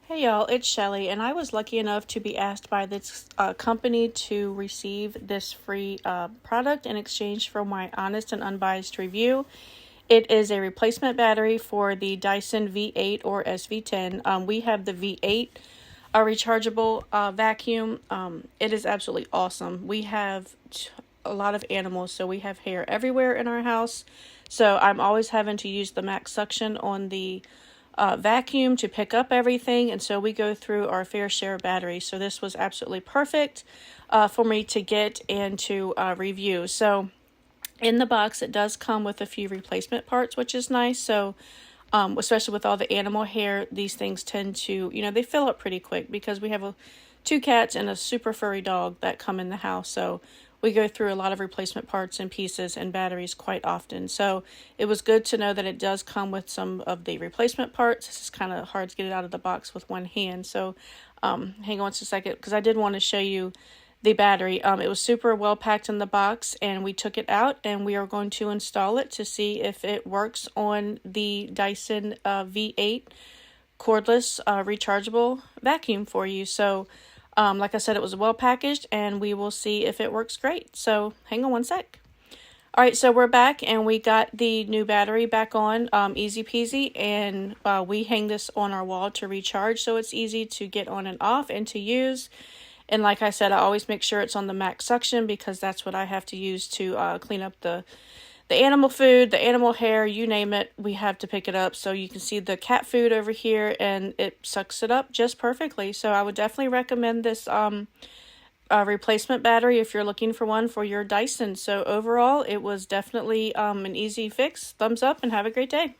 Hey y'all, it's Shelly, and I was lucky enough to be asked by this company to receive this free product in exchange for my honest and unbiased review. It is a replacement battery for the Dyson V8 or SV10. We have the V8 rechargeable vacuum. It is absolutely awesome. We have a lot of animals, so we have hair everywhere in our house. So I'm always having to use the max suction on the vacuum to pick up everything, and so we go through our fair share of batteries. So this was absolutely perfect for me to get and to review. So in the box, it does come with a few replacement parts, which is nice. So especially with all the animal hair, these things tend to, they fill up pretty quick because we have two cats and a super furry dog that come in the house. So we go through a lot of replacement parts and pieces and batteries quite often. So it was good to know that it does come with some of the replacement parts. This is kind of hard to get it out of the box with one hand. So hang on just a second, because I did want to show you the battery. It was super well packed in the box, and we took it out and we are going to install it to see if it works on the Dyson V8 cordless rechargeable vacuum for you. So like I said, it was well packaged, and we will see if it works great. So hang on one sec. All right, so we're back, and we got the new battery back on, easy peasy, and we hang this on our wall to recharge, so it's easy to get on and off and to use. And like I said, I always make sure it's on the max suction, because that's what I have to use to clean up the animal food, the animal hair, you name it, we have to pick it up. So you can see the cat food over here, and it sucks it up just perfectly. So I would definitely recommend this replacement battery if you're looking for one for your Dyson. So overall, it was definitely an easy fix. Thumbs up and have a great day.